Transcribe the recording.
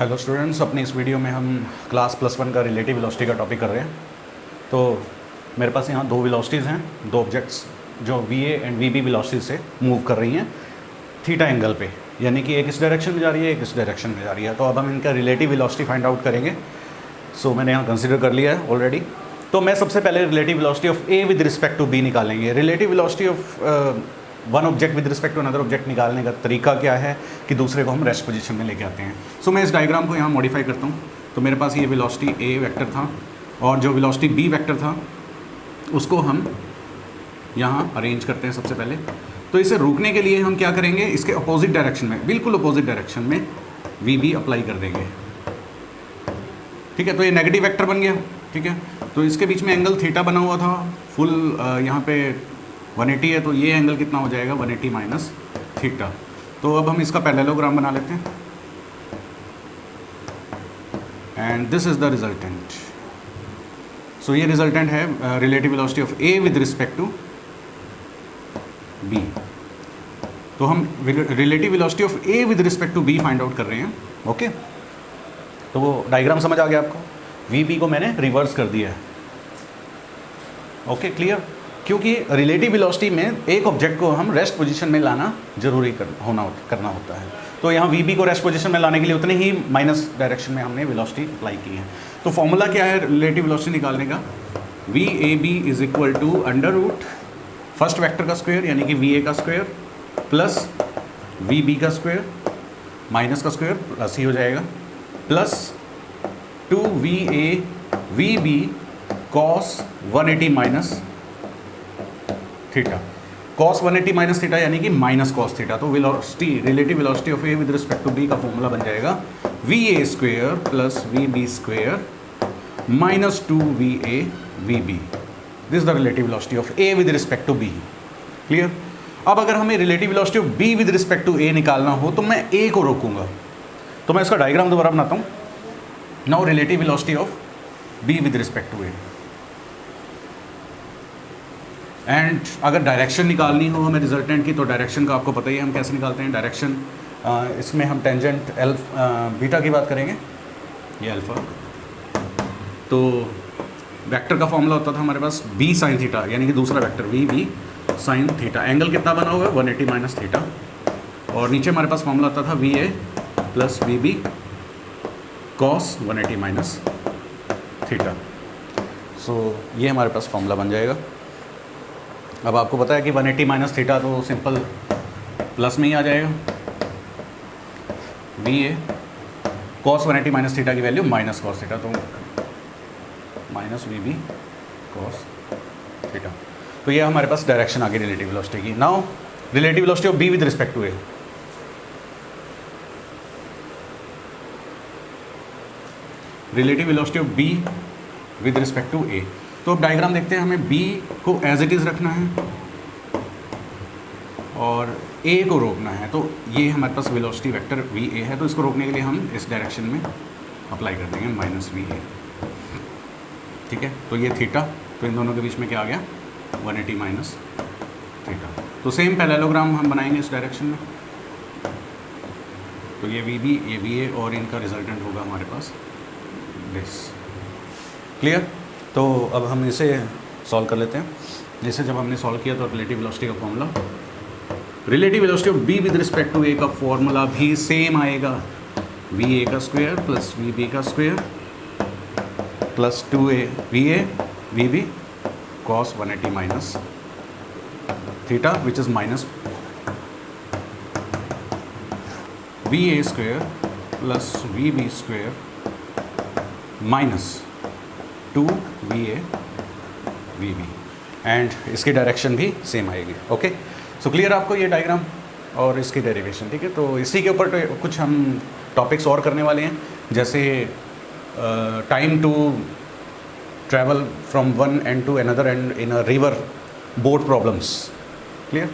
Hello students, अपने इस video में हम क्लास +1 का रिलेटिव वेलोसिटी का टॉपिक कर रहे हैं। तो मेरे पास यहाँ दो वेलोसिटीज़ हैं, दो ऑब्जेक्ट्स जो V A and V B velocity से मूव कर रही हैं थीटा एंगल पे, यानी कि एक इस डायरेक्शन में जा रही है, एक इस डायरेक्शन में जा रही है। तो अब हम इनका रिलेटिव वेलोसिटी फाइंड आउट करेंगे। सो मैंने यहाँ कंसिडर कर लिया है ऑलरेडी। तो मैं सबसे पहले relative velocity of A with respect to B निकालेंगे। Relative velocity of one object with respect to another object निकालने का तरीका क्या है कि दूसरे को हम रेस्ट पोजीशन में लेके आते हैं। सो मैं इस डायग्राम को यहाँ मॉडिफाई करता हूँ। तो मेरे पास ये वेलोसिटी ए वेक्टर था और जो वेलोसिटी बी वेक्टर था उसको हम यहाँ अरेंज करते हैं सबसे पहले। तो इसे रोकने के लिए हम क्या करेंगे, इसके अपोजिट डायरेक्शन में, बिल्कुल अपोजिट डायरेक्शन में वी बी अप्लाई कर देंगे। ठीक है, तो ये नेगेटिव वेक्टर बन गया। ठीक है, तो इसके बीच में एंगल थीटा बना हुआ था फुल, यहाँ पे 180 है, तो ये एंगल कितना हो जाएगा 180 माइनस थीटा। तो अब हम इसका पैरेललोग्राम बना लेते हैं and this is the resultant. So ये रिजल्टेंट है relative velocity of A with respect to B. तो हम relative velocity of A with respect to B find out कर रहे हैं। ओके, तो वो डायग्राम समझ आ गया आपको। वी बी को मैंने रिवर्स कर दिया है। Okay, clear. क्योंकि रिलेटिव वेलोसिटी में एक ऑब्जेक्ट को हम रेस्ट पोजीशन में लाना जरूरी करना होता है। तो यहाँ वी बी को रेस्ट पोजीशन में लाने के लिए उतने ही माइनस डायरेक्शन में हमने वेलोसिटी अप्लाई की है। तो फॉर्मूला क्या है रिलेटिव वेलोसिटी निकालने का, V A B is equal to under root first vector का स्क्वायर यानी कि वी ए का स्क्वायर प्लस वी बी का स्क्वायर माइनस का स्क्वायर प्लस ही हो जाएगा, plus 2va V B cos 180 minus theta. Cos 180 minus theta यानी कि माइनस कॉस थीटा। तो velocity, relative velocity of A with respect to B का फॉर्मूला बन जाएगा V A square plus V B square minus 2va V B. This the relative velocity of A with respect to B. Clear. अब अगर हमें relative velocity of B with respect to A निकालना हो तो मैं ए को रोकूंगा। तो मैं इसका डायग्राम दोबारा बनाता हूँ। Now relative velocity of B with respect to A. And अगर डायरेक्शन निकालनी हो हमें रिजल्टेंट की, तो डायरेक्शन का आपको पता ही है हम कैसे निकालते हैं डायरेक्शन। इसमें हम टेंजेंट बीटा की बात करेंगे, ये अल्फा। तो वेक्टर का फॉर्मूला होता था हमारे पास बी साइन थीटा, यानी कि दूसरा vector V B sine theta. Angle कितना बना हुआ है 180 माइनस थीटा। और नीचे हमारे पास फॉर्मूला होता था V A plus V B cos 180 minus theta. So ये हमारे पास फॉर्मूला बन जाएगा। अब आपको पता है कि 180 माइनस थीटा तो सिंपल प्लस में ही आ जाएगा। V A cos 180 minus theta की वैल्यू माइनस कॉस थीटा, तो minus V B cos theta. तो ये हमारे पास डायरेक्शन आ गई रिलेटिव वेलोसिटी की। Now relative velocity of B with respect to A. Relative velocity of B with respect to A. तो अब डायग्राम देखते हैं। हमें b को एज इट इज़ रखना है और a को रोकना है। तो ये हमारे पास वेलोसिटी वेक्टर va है, तो इसको रोकने के लिए हम इस डायरेक्शन में अप्लाई कर देंगे माइनस va। ठीक है, तो ये थीटा, तो इन दोनों के बीच में क्या आ गया 180 माइनस थीटा। तो सेम पैरेललोग्राम हम बनाएंगे इस डायरेक्शन में। तो ये vb ये va और इनका रिजल्टेंट होगा हमारे पास दिस। क्लियर। तो अब हम इसे सॉल्व कर लेते हैं। जैसे जब हमने सॉल्व किया तो रिलेटिव वेलोसिटी का formula, relative velocity of B with respect to A का फॉर्मूला भी सेम आएगा, वी ए का स्क्वायर प्लस वी बी का square plus 2a V A V B cos 180 minus theta which is minus V A square plus V B square minus 2va V B. And इसकी direction भी same आएगी। Okay, so clear आपको ये diagram और इसकी derivation. ठीक है, तो इसी के ऊपर तो कुछ हम टॉपिक्स और करने वाले हैं, जैसे time to travel from one end to another end in a river boat problems. Clear.